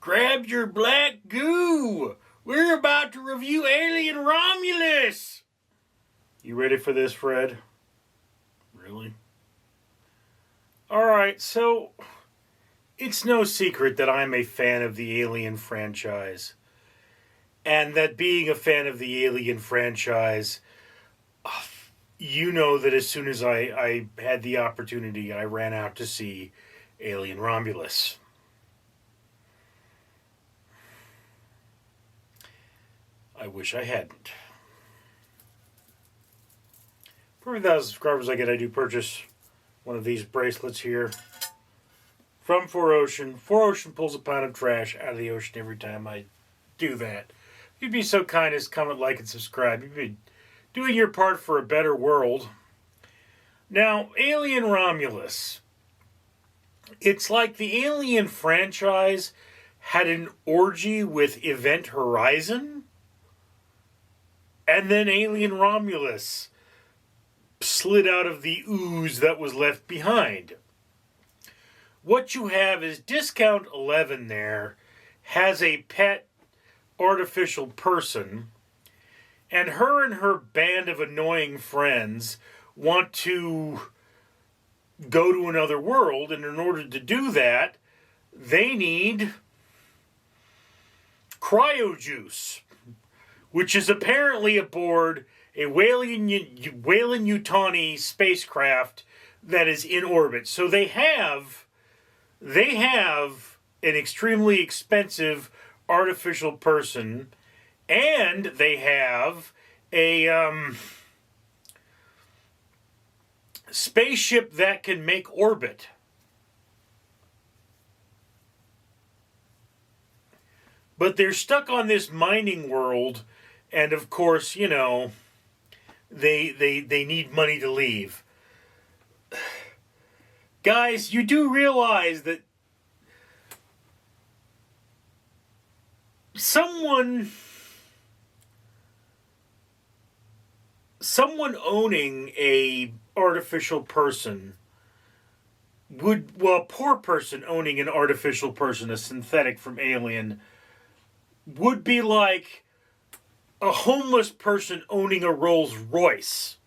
Grab your black goo. We're about to review Alien Romulus. You ready for this, Fred? Really? Alright, so it's no secret that I'm a fan of the Alien franchise. And that being a fan of the Alien franchise, you know that as soon as I had the opportunity, I ran out to see Alien Romulus. I wish I hadn't. For every 1,000 subscribers I get, I do purchase one of these bracelets here from 4Ocean. 4Ocean pulls a pound of trash out of the ocean every time I do that. If you'd be so kind as comment, like, and subscribe. You'd be doing your part for a better world. Now, Alien Romulus. It's like the Alien franchise had an orgy with Event Horizon, and then Alien Romulus slid out of the ooze that was left behind. What you have is Discount 11 there has a pet artificial person, and her band of annoying friends want to go to another world, and in order to do that, they need cryojuice, which is apparently aboard a Weyland-Yutani spacecraft that is in orbit. So they have an extremely expensive artificial person, and they have a spaceship that can make orbit. But they're stuck on this mining world, and of course, you know, they need money to leave. Guys, you do realize that someone owning a artificial person a poor person owning an artificial person, a synthetic from Alien, would be like a homeless person owning a Rolls Royce.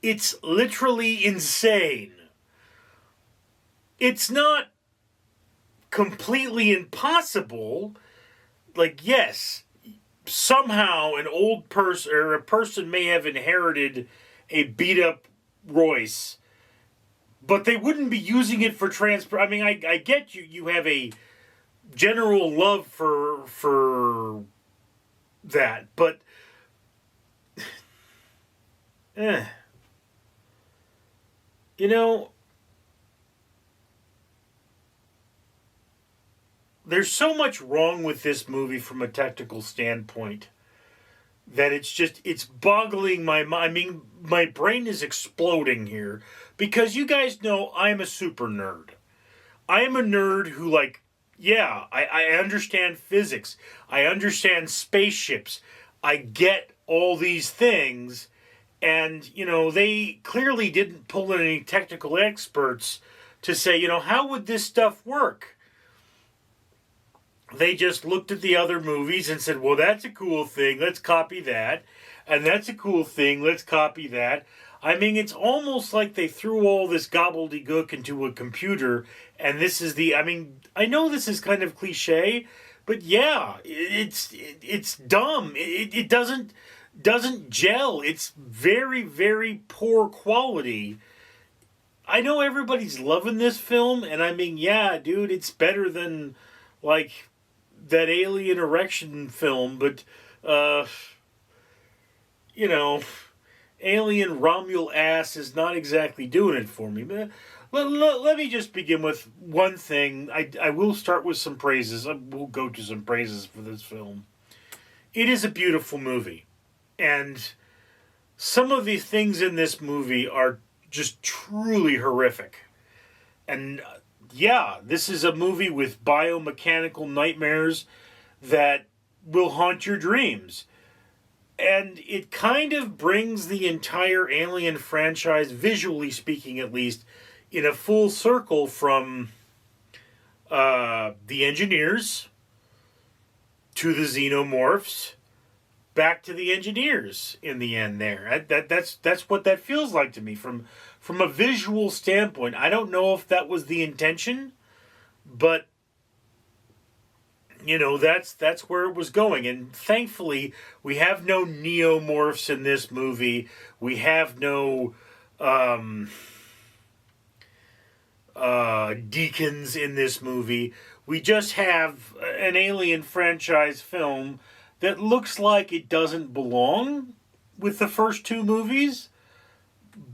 It's literally insane. It's not completely impossible. Like, yes, somehow an old person or a person may have inherited a beat up Royce, but they wouldn't be using it for transport. I mean, I get you have a general love for that, but you know, there's so much wrong with this movie from a technical standpoint that it's boggling my mind. I mean, my brain is exploding here because you guys know I'm a super nerd. I am a nerd who, like, yeah, I understand physics. I understand spaceships. I get all these things. And, you know, they clearly didn't pull in any technical experts to say, you know, how would this stuff work? They just looked at the other movies and said, well, that's a cool thing. Let's copy that. And that's a cool thing. Let's copy that. I mean, it's almost like they threw all this gobbledygook into a computer, and this is I mean, I know this is kind of cliche, but yeah, it's dumb. It doesn't gel. It's very, very poor quality. I know everybody's loving this film, and I mean, yeah, dude, it's better than, like, that Alien Erection film, but, you know, Alien Romul ass is not exactly doing it for me. But let me just begin with one thing. I will start with some praises. I will go to some praises for this film. It is a beautiful movie. And some of the things in this movie are just truly horrific. And yeah, this is a movie with biomechanical nightmares that will haunt your dreams. And it kind of brings the entire Alien franchise, visually speaking at least, in a full circle from the engineers to the xenomorphs, back to the engineers in the end there. That's what that feels like to me from a visual standpoint. I don't know if that was the intention, but that's where it was going. And thankfully, we have no neomorphs in this movie. We have no deacons in this movie. We just have an Alien franchise film that looks like it doesn't belong with the first two movies,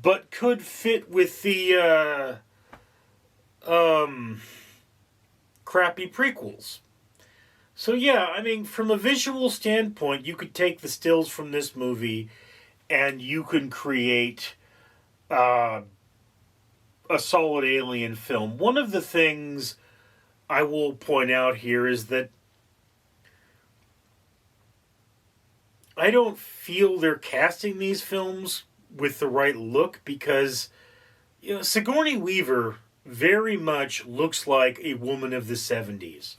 but could fit with the crappy prequels. So yeah, I mean, from a visual standpoint, you could take the stills from this movie and you can create a solid Alien film. One of the things I will point out here is that I don't feel they're casting these films with the right look, because Sigourney Weaver very much looks like a woman of the 70s.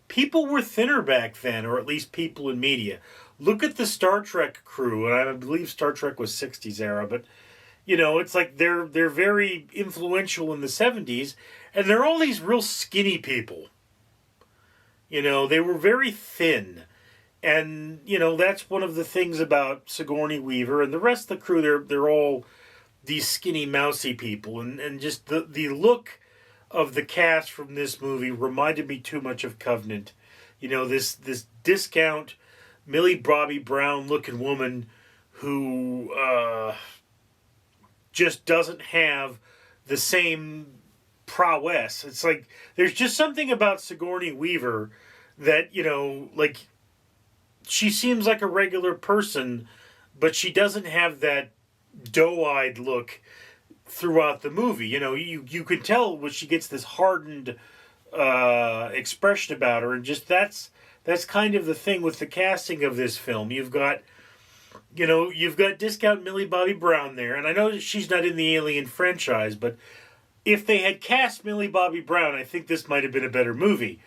People were thinner back then, or at least people in media. Look at the Star Trek crew, and I believe Star Trek was 60s era, but it's like they're very influential in the 70s, and they're all these real skinny people. They were very thin. And, that's one of the things about Sigourney Weaver and the rest of the crew. They're all these skinny, mousy people. And just the look of the cast from this movie reminded me too much of Covenant. This discount Millie Bobby Brown looking woman who just doesn't have the same prowess. It's like there's just something about Sigourney Weaver that, she seems like a regular person, but she doesn't have that doe-eyed look throughout the movie. You can tell when she gets this hardened expression about her, and just that's kind of the thing with the casting of this film. You've got discount Millie Bobby Brown there, and I know that she's not in the Alien franchise, but if they had cast Millie Bobby Brown, I think this might have been a better movie.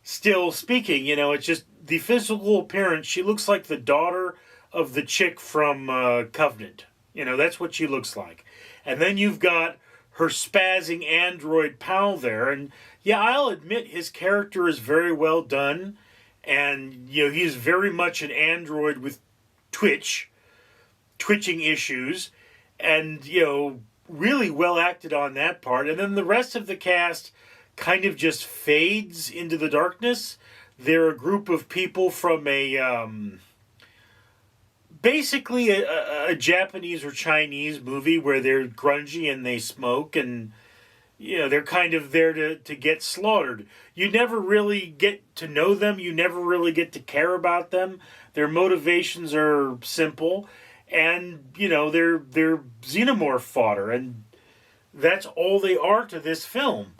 Still speaking, it's just the physical appearance. She looks like the daughter of the chick from Covenant. That's what she looks like. And then you've got her spazzing android pal there. And yeah, I'll admit his character is very well done. And, he's very much an android with twitching issues. And, really well acted on that part. And then the rest of the cast kind of just fades into the darkness. They're a group of people from basically a Japanese or Chinese movie where they're grungy and they smoke, and they're kind of there to get slaughtered. You never really get to know them. You never really get to care about them. Their motivations are simple, and they're xenomorph fodder, and that's all they are to this film.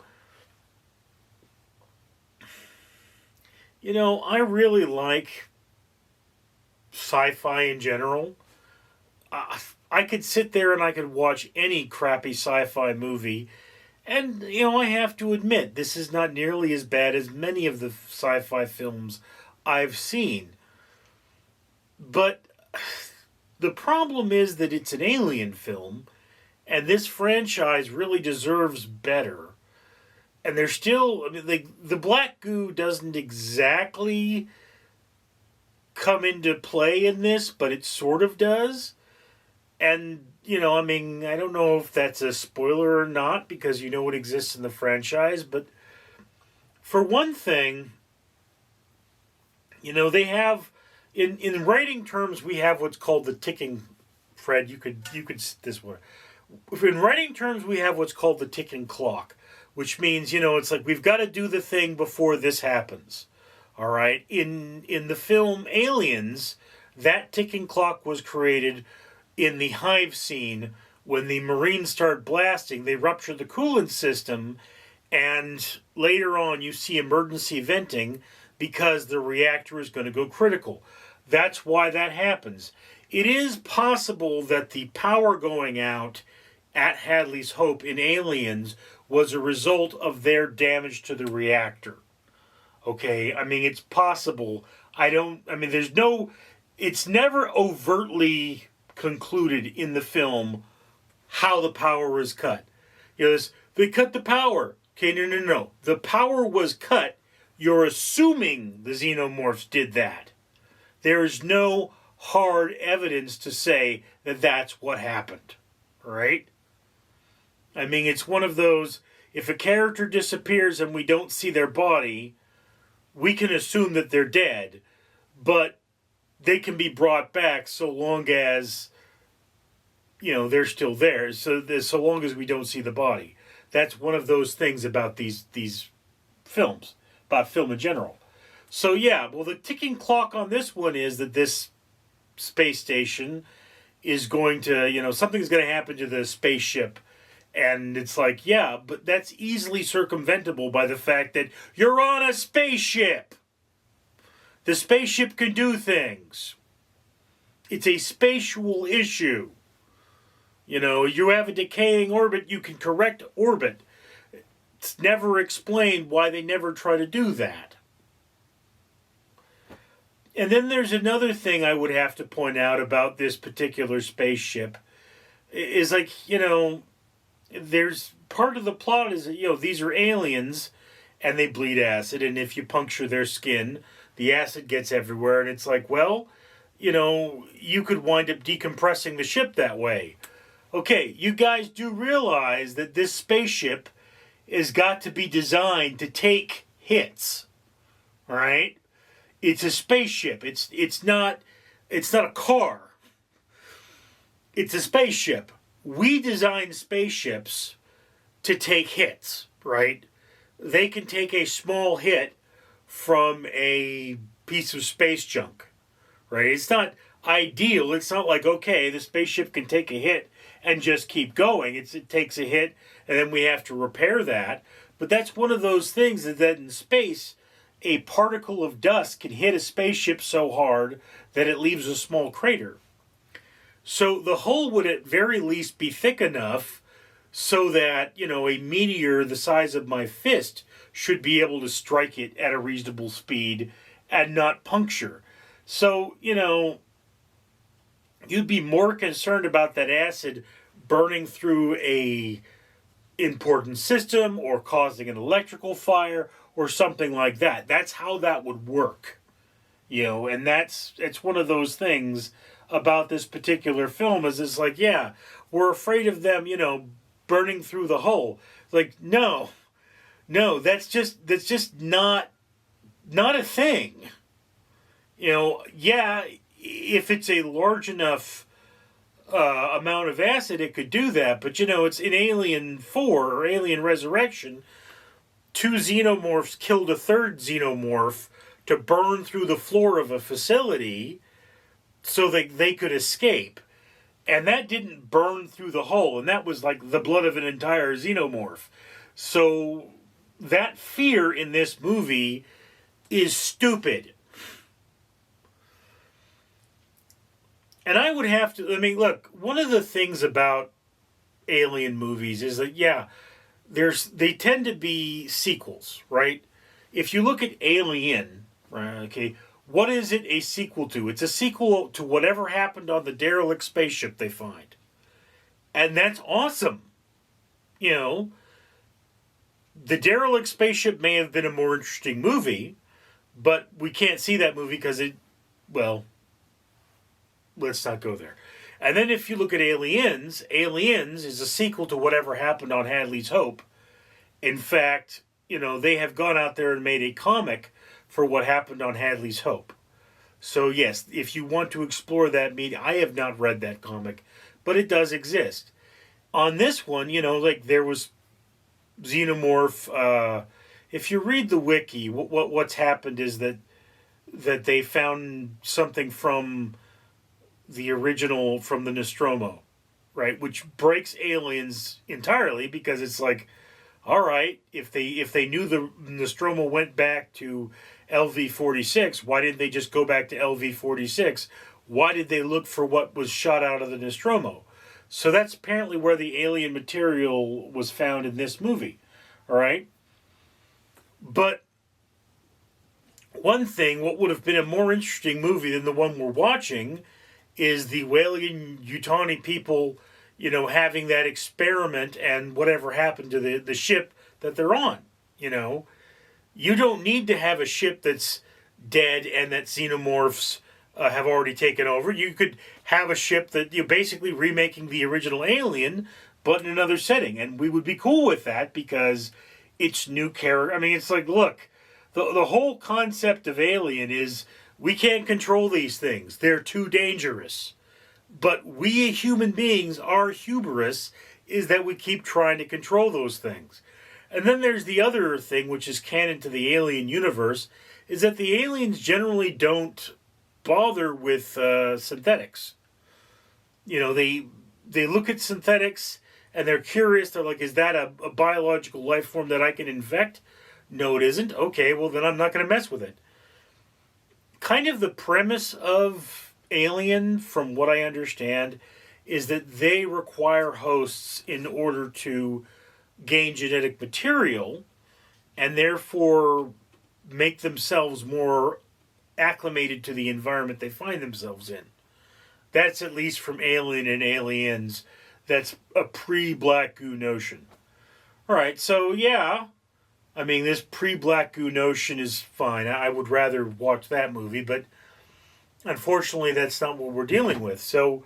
I really like sci-fi in general. I could sit there and I could watch any crappy sci-fi movie, and, I have to admit, this is not nearly as bad as many of the sci-fi films I've seen. But the problem is that it's an Alien film, and this franchise really deserves better. And they're still, the black goo doesn't exactly come into play in this, but it sort of does. And, I don't know if that's a spoiler or not, because it exists in the franchise. But for one thing, they have, in writing terms, we have what's called the ticking, Fred, you could this one. In writing terms, we have what's called the ticking clock. Which means, it's like we've got to do the thing before this happens. All right? In the film Aliens, that ticking clock was created in the hive scene when the Marines start blasting. They rupture the coolant system, and later on you see emergency venting because the reactor is going to go critical. That's why that happens. It is possible that the power going out at Hadley's Hope in Aliens was a result of their damage to the reactor. Okay, I mean, it's possible. It's never overtly concluded in the film how the power was cut. They cut the power. Okay, no. The power was cut. You're assuming the xenomorphs did that. There is no hard evidence to say that that's what happened. Right? I mean, it's one of those, if a character disappears and we don't see their body, we can assume that they're dead, but they can be brought back so long as, they're still there, so long as we don't see the body. That's one of those things about these films, about film in general. So yeah, well, the ticking clock on this one is that this space station is going to, something's going to happen to the spaceship. And it's like, yeah, but that's easily circumventable by the fact that you're on a spaceship. The spaceship can do things. It's a spatial issue. You have a decaying orbit, you can correct orbit. It's never explained why they never try to do that. And then there's another thing I would have to point out about this particular spaceship. Is like, there's part of the plot is that, these are aliens and they bleed acid. And if you puncture their skin, the acid gets everywhere. And it's like, well, you could wind up decompressing the ship that way. Okay, you guys do realize that this spaceship has got to be designed to take hits. All right? It's a spaceship. It's not a car. It's a spaceship. We design spaceships to take hits, right? They can take a small hit from a piece of space junk, right? It's not ideal. It's not like, okay, the spaceship can take a hit and just keep going. It takes a hit and then we have to repair that. But that's one of those things that in space, a particle of dust can hit a spaceship so hard that it leaves a small crater. So the hull would at very least be thick enough so that, a meteor the size of my fist should be able to strike it at a reasonable speed and not puncture. So, you'd be more concerned about that acid burning through a important system or causing an electrical fire or something like that. That's how that would work. And it's one of those things about this particular film is it's like, yeah, we're afraid of them, burning through the hull. Like, no, that's just not a thing. Yeah, if it's a large enough amount of acid, it could do that. But, it's in Alien 4 or Alien Resurrection, 2 xenomorphs killed a third xenomorph to burn through the floor of a facility so that they could escape. And that didn't burn through the hull. And that was like the blood of an entire xenomorph. So that fear in this movie is stupid. And I would have to, look, one of the things about alien movies is that, yeah, they tend to be sequels, right? If you look at Alien, right, okay, what is it a sequel to? It's a sequel to whatever happened on the derelict spaceship they find. And that's awesome. The derelict spaceship may have been a more interesting movie, but we can't see that movie because let's not go there. And then if you look at Aliens is a sequel to whatever happened on Hadley's Hope. In fact, they have gone out there and made a comic for what happened on Hadley's Hope. So yes, if you want to explore that media, I have not read that comic, but it does exist. On this one, there was Xenomorph. If you read the wiki, what's happened is that they found something from the original, from the Nostromo, right? Which breaks Aliens entirely because it's like, all right, if they knew the Nostromo went back to LV-46, why didn't they just go back to LV-46? Why did they look for what was shot out of the Nostromo? So that's apparently where the alien material was found in this movie. All right? But one thing, what would have been a more interesting movie than the one we're watching, is the Walian Yutani people, having that experiment and whatever happened to the ship that they're on. You don't need to have a ship that's dead and that xenomorphs have already taken over. You could have a ship that you're basically remaking the original Alien, but in another setting. And we would be cool with that because it's new character. I mean, it's like, look, the whole concept of Alien is we can't control these things. They're too dangerous. But we human beings, our hubris is that we keep trying to control those things. And then there's the other thing, which is canon to the Alien universe, is that the aliens generally don't bother with synthetics. They look at synthetics and they're curious. They're like, is that a biological life form that I can infect? No, it isn't. Okay, well, then I'm not going to mess with it. Kind of the premise of Alien, from what I understand, is that they require hosts in order to gain genetic material and therefore make themselves more acclimated to the environment they find themselves in. That's at least from Alien and Aliens. That's a pre-Black Goo notion. Alright, so yeah, I mean, this pre-Black Goo notion is fine. I would rather watch that movie, but unfortunately that's not what we're dealing with. So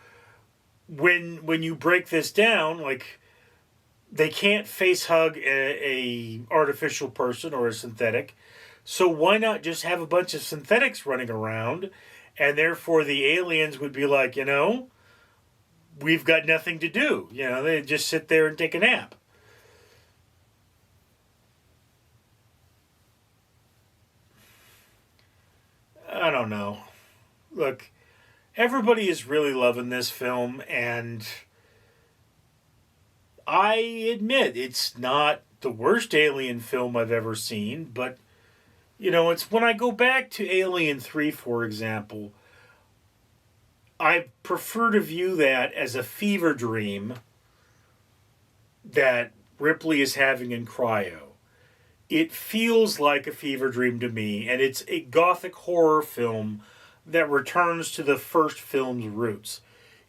when you break this down, like, they can't face hug a artificial person or a synthetic. So why not just have a bunch of synthetics running around, and therefore the aliens would be like, we've got nothing to do. They just sit there and take a nap. I don't know. Look, everybody is really loving this film, and I admit it's not the worst Alien film I've ever seen, but, it's when I go back to Alien 3, for example, I prefer to view that as a fever dream that Ripley is having in cryo. It feels like a fever dream to me, and it's a gothic horror film that returns to the first film's roots.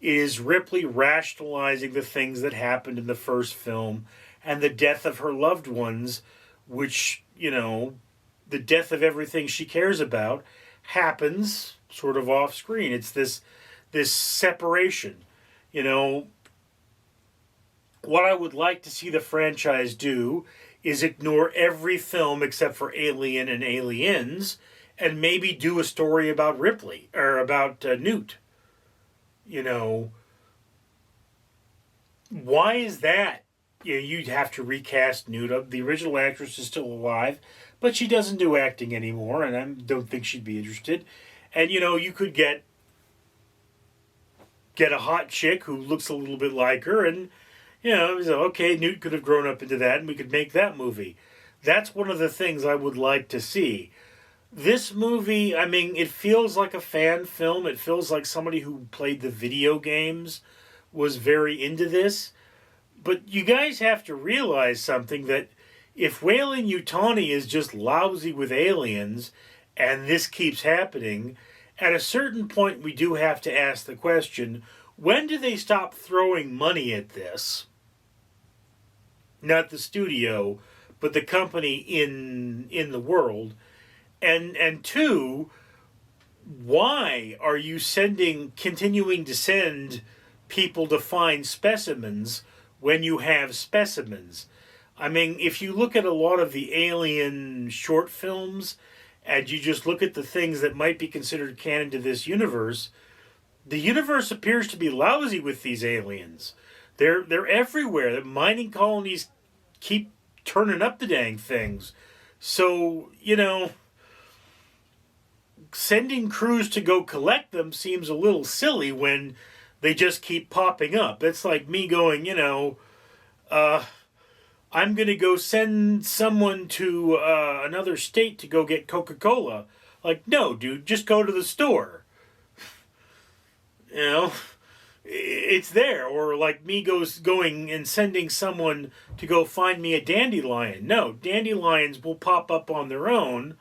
It is Ripley rationalizing the things that happened in the first film and the death of her loved ones, which, the death of everything she cares about happens sort of off screen. It's this separation. What I would like to see the franchise do is ignore every film except for Alien and Aliens and maybe do a story about Ripley or about Newt. Why is that? You'd have to recast Newt. The original actress is still alive, but she doesn't do acting anymore, and I don't think she'd be interested. And, you could get a hot chick who looks a little bit like her, and, okay, Newt could have grown up into that, and we could make that movie. That's one of the things I would like to see. This movie, I mean, it feels like a fan film. It feels like somebody who played the video games was very into this. But you guys have to realize something, that if Weyland Yutani is just lousy with aliens, and this keeps happening, at a certain point we do have to ask the question, when do they stop throwing money at this? Not the studio, but the company in the world. And two, why are you continuing to send people to find specimens when you have specimens? I mean, if you look at a lot of the Alien short films, and you just look at the things that might be considered canon to this universe, the universe appears to be lousy with these aliens. They're everywhere. The mining colonies keep turning up the dang things. So, sending crews to go collect them seems a little silly when they just keep popping up. It's like me going, I'm going to go send someone to another state to go get Coca-Cola. Like, no, dude, just go to the store. it's there. Or like me going and sending someone to go find me a dandelion. No, dandelions will pop up on their own.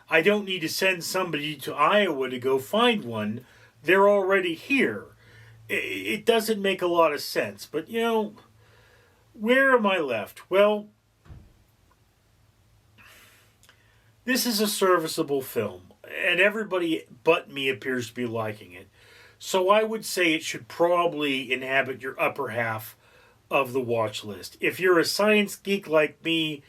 I don't need to send somebody to Iowa to go find one. They're already here. It doesn't make a lot of sense. But, where am I left? Well, this is a serviceable film, and everybody but me appears to be liking it. So I would say it should probably inhabit your upper half of the watch list. If you're a science geek like me,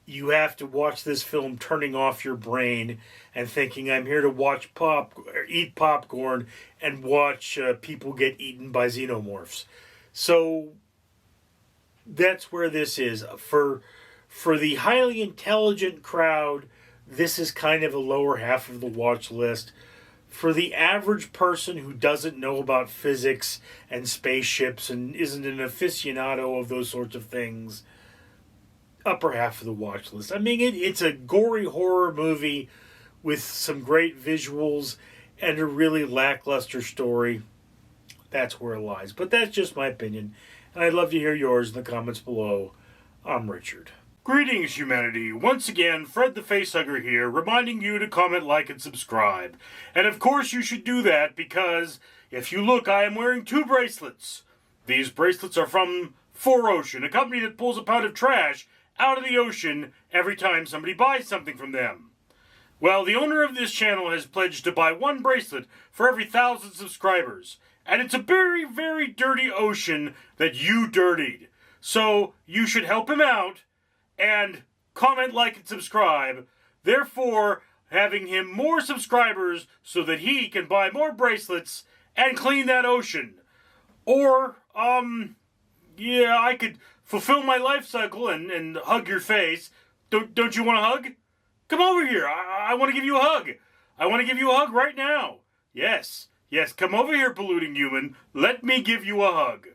you have to watch this film turning off your brain and thinking, I'm here to eat popcorn and watch people get eaten by xenomorphs. So that's where this is. For the highly intelligent crowd, this is kind of a lower half of the watch list. For the average person who doesn't know about physics and spaceships and isn't an aficionado of those sorts of things, upper half of the watch list. I mean, it's a gory horror movie with some great visuals and a really lackluster story. That's where it lies. But that's just my opinion, and I'd love to hear yours in the comments below. I'm Richard. Greetings, humanity. Once again, Fred the Facehugger here, reminding you to comment, like, and subscribe. And of course you should do that because, if you look, I am wearing 2 bracelets. These bracelets are from 4Ocean, a company that pulls a pound of trash out of the ocean every time somebody buys something from them. Well, the owner of this channel has pledged to buy 1 bracelet for every 1,000 subscribers. And it's a very, very dirty ocean that you dirtied. So you should help him out and comment, like, and subscribe, therefore having him more subscribers so that he can buy more bracelets and clean that ocean. Or, I could fulfill my life cycle and hug your face. Don't you want a hug? Come over here. I want to give you a hug. I want to give you a hug right now. Yes, come over here, polluting human. Let me give you a hug.